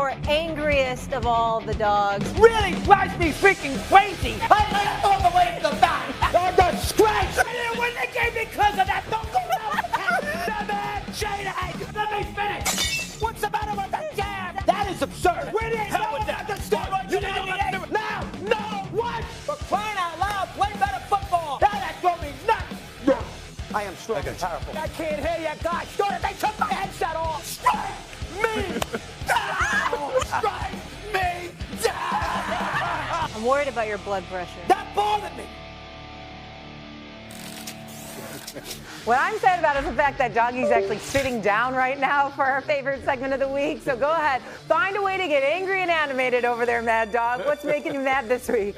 Or angriest of all the dogs. Really drives me freaking crazy. I let it all the way to the back. The disgrace. I didn't win the game because of that. Don't go out. Jayden, let me finish. What's the matter with the jam? That is absurd. We didn't know about the steroids. You didn't know about it. Now, no, what? For crying out loud, play better football. That drove me nuts. I am strong and powerful. I can't hear you guys. They took my headset off. Strike me down. Strike me down. I'm worried about your blood pressure. That bothered me. What I'm sad about is the fact that Doggy's actually sitting down right now for our favorite segment of the week. So go ahead. Find a way to get angry and animated over there, Mad Dog. What's making you mad this week?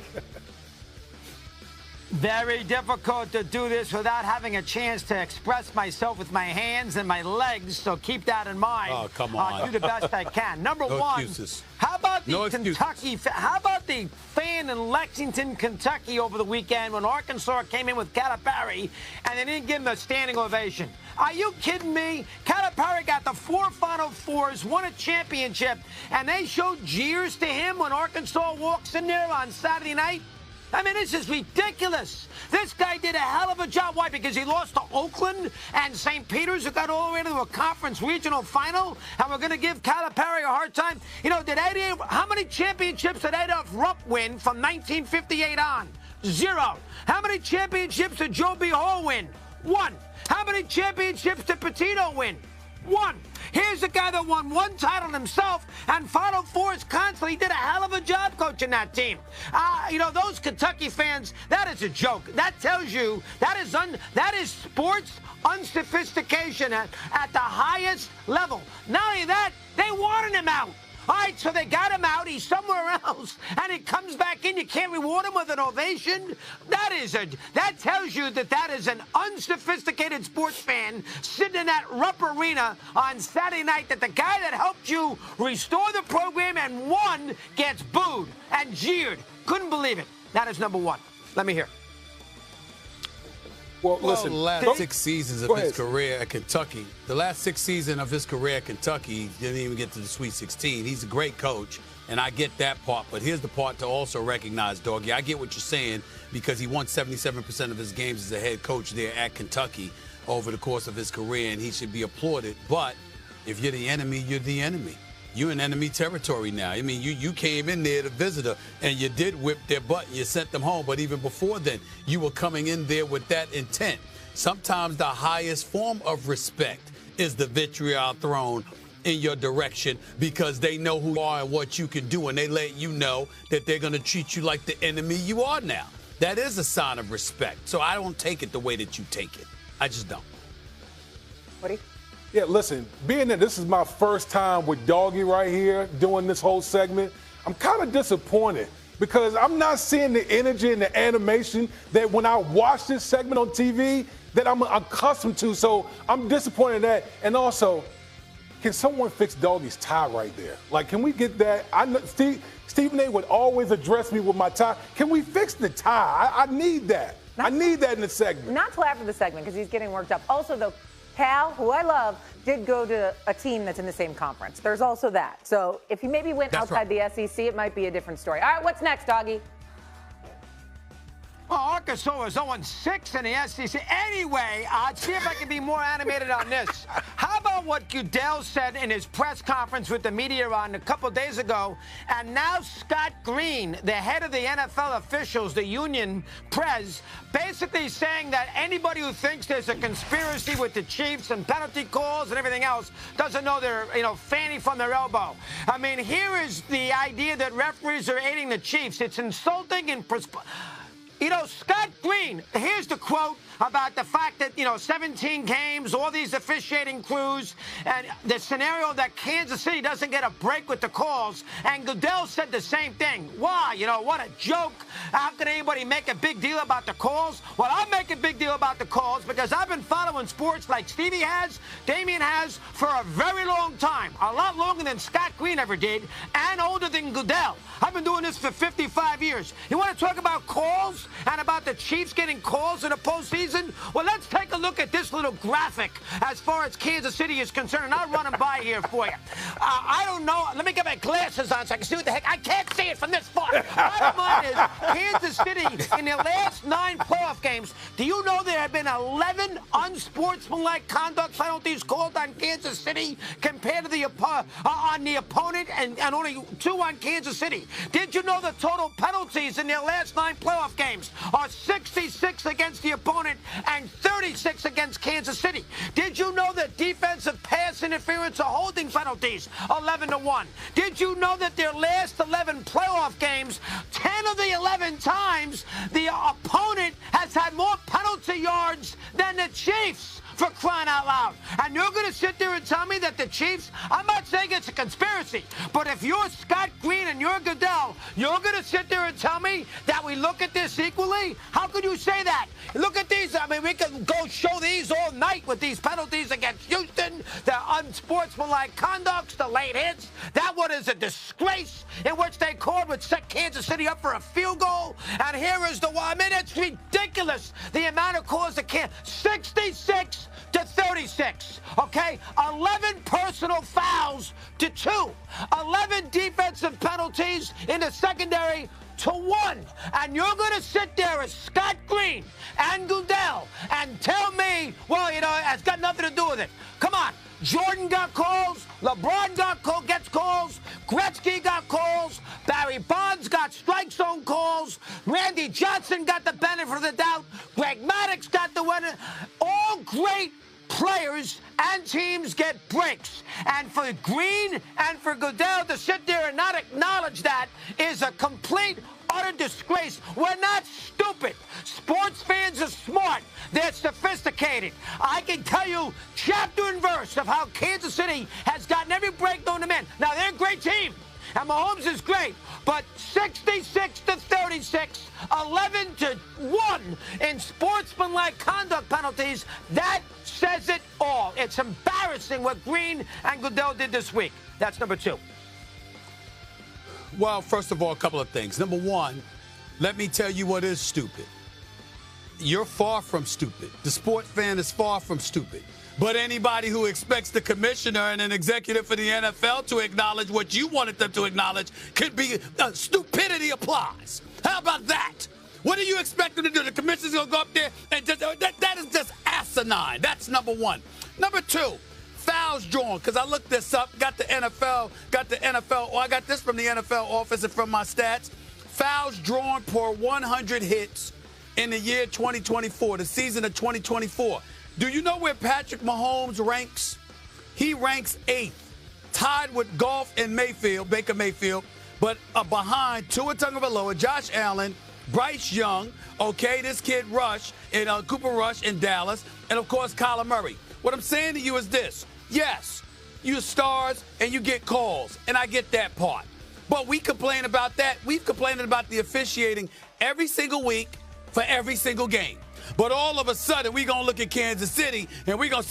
Very difficult to do this without having a chance to express myself with my hands and my legs, so keep that in mind. Oh, come on. I'll do the best I can. Number no one, excuses. How about the Excuses. how about the fan in Lexington, Kentucky over the weekend when Arkansas came in with Calipari and they didn't give him a standing ovation? Are you kidding me? Calipari got the 4 Final Fours, won a championship, and they showed jeers to him when Arkansas walks in there on Saturday night? I mean, this is ridiculous. This guy did a hell of a job. Why? Because he lost to Oakland and St. Peter's, who got all the way to a conference regional final, and we're going to give Calipari a hard time. You know, how many championships did Adolph Rupp win from 1958 on? 0. How many championships did Joe B. Hall win? 1. How many championships did Petito win? 1. Here's a guy that won 1 title himself and Final Fours constantly. He did a hell of a job coaching that team. You know, those Kentucky fans, that is a joke. That tells you that is sports unsophistication at the highest level. Not only that, they wanted him out. All right, so they got him out. He's somewhere else, and he comes back in. You can't reward him with an ovation. That tells you that is an unsophisticated sports fan sitting in that Rupp Arena on Saturday night. That the guy that helped you restore the program and won gets booed and jeered. Couldn't believe it. That is number one. Let me hear. Well, listen, the last 6 seasons of his career at Kentucky, he didn't even get to the Sweet 16. He's a great coach, and I get that part. But here's the part to also recognize, Doggy. I get what you're saying because he won 77% of his games as a head coach there at Kentucky over the course of his career, and he should be applauded. But if you're the enemy, you're the enemy. You're in enemy territory now. I mean, you came in there, the visitor, and you did whip their butt and you sent them home. But even before then, you were coming in there with that intent. Sometimes the highest form of respect is the vitriol thrown in your direction because they know who you are and what you can do, and they let you know that they're going to treat you like the enemy you are now. That is a sign of respect. So I don't take it the way that you take it. I just don't. Woody? Yeah, listen, being that this is my first time with Doggy right here doing this whole segment, I'm kind of disappointed because I'm not seeing the energy and the animation that when I watch this segment on TV that I'm accustomed to. So I'm disappointed in that. And also, can someone fix Doggy's tie right there? Like, can we get that? I know Stephen A. would always address me with my tie. Can we fix the tie? I need that. I need that in the segment. Not till after the segment because he's getting worked up. Also, though, Cal, who I love, did go to a team that's in the same conference. There's also that. So if he maybe went outside the SEC, it might be a different story. All right, what's next, Doggy? Well, Arkansas is 0-6 in the SEC. Anyway, I'll see if I can be more animated on this. How about what Goodell said in his press conference with the media on a couple days ago? And now Scott Green, the head of the NFL officials, the union pres, basically saying that anybody who thinks there's a conspiracy with the Chiefs and penalty calls and everything else doesn't know they're, fanning from their elbow. I mean, here is the idea that referees are aiding the Chiefs. It's insulting and Scott Green, here's the quote about the fact that, 17 games, all these officiating crews, and the scenario that Kansas City doesn't get a break with the calls. And Goodell said the same thing. Why? What a joke. How can anybody make a big deal about the calls? Well, I make a big deal about the calls because I've been following sports like Stevie has, Damien has, for a very long time. A lot longer than Scott Green ever did, and older than Goodell. I've been doing this for 55 years. You want to talk about calls and about the Chiefs getting calls in the postseason? season? Well, let's take a look at this little graphic as far as Kansas City is concerned, and I'll run them by here for you. I don't know. Let me get my glasses on so I can see what the heck. I can't see it from this far. Bottom line is, Kansas City, in their last 9 playoff games, do you know there have been 11 unsportsmanlike conduct penalties called on Kansas City compared to the on the opponent, and only 2 on Kansas City? Did you know the total penalties in their last 9 playoff games are 66 against the opponent and 36 against Kansas City? Did you know that defensive pass interference or holding penalties 11-1? Did you know that their last 11 playoff games, 10 of the 11 times, the opponent has had more penalty yards than the Chiefs? For crying out loud. And you're going to sit there and tell me that the Chiefs, I'm not saying it's a conspiracy, but if you're Scott Green and you're Goodell, you're going to sit there and tell me that we look at this equally? How could you say that? Look at these. I mean, we can go show these all night with these penalties against Houston, the unsportsmanlike conducts, the late hits. That one is a disgrace in which they called, which set Kansas City up for a field goal. And here is the one. I mean, it's ridiculous, the amount of calls that can't. 66 to 36, okay? 11 personal fouls to 2. 11 defensive penalties in the secondary to 1. And you're going to sit there as Scott Green and Goodell and tell me, well, you know, it's got nothing to do with it. Come on. Jordan got calls. LeBron gets calls. Gretzky got calls. Barry Bonds got strike zone calls. Randy Johnson got the benefit of the doubt. Greg Maddox got the winner. All great players and teams get breaks. And for Green and for Goodell to sit there and not acknowledge that is a complete, utter disgrace. We're not stupid. Sports fans are smart. They're sophisticated. I can tell you chapter and verse of how Kansas City has gotten every break known to man. Now, they're a great team, and Mahomes is great, but 66 to 36, 11 to 1 in sportsmanlike conduct penalties, that says it all. It's embarrassing what Green and Goodell did this week. That's number 2. Well, first of all, a couple of things. Number one, let me tell you what is stupid. You're far from stupid. The sports fan is far from stupid. But anybody who expects the commissioner and an executive for the NFL to acknowledge what you wanted them to acknowledge could be stupidity applies. How about that? What do you expect them to do? The commissioner's going to go up there and just that is just asinine. That's number 1. Number 2. Fouls drawn, because I looked this up, got the NFL, well, I got this from the NFL office and from my stats. Fouls drawn per 100 hits in the year 2024, the season of 2024. Do you know where Patrick Mahomes ranks? He ranks 8th, tied with Goff and Baker Mayfield, but behind Tua Tagovailoa, Josh Allen, Bryce Young, okay, this kid Rush, and Cooper Rush in Dallas, and of course Kyler Murray. What I'm saying to you is this. Yes, you're stars and you get calls, and I get that part. But we complain about that. We've complained about the officiating every single week for every single game. But all of a sudden, we're going to look at Kansas City, and we're going to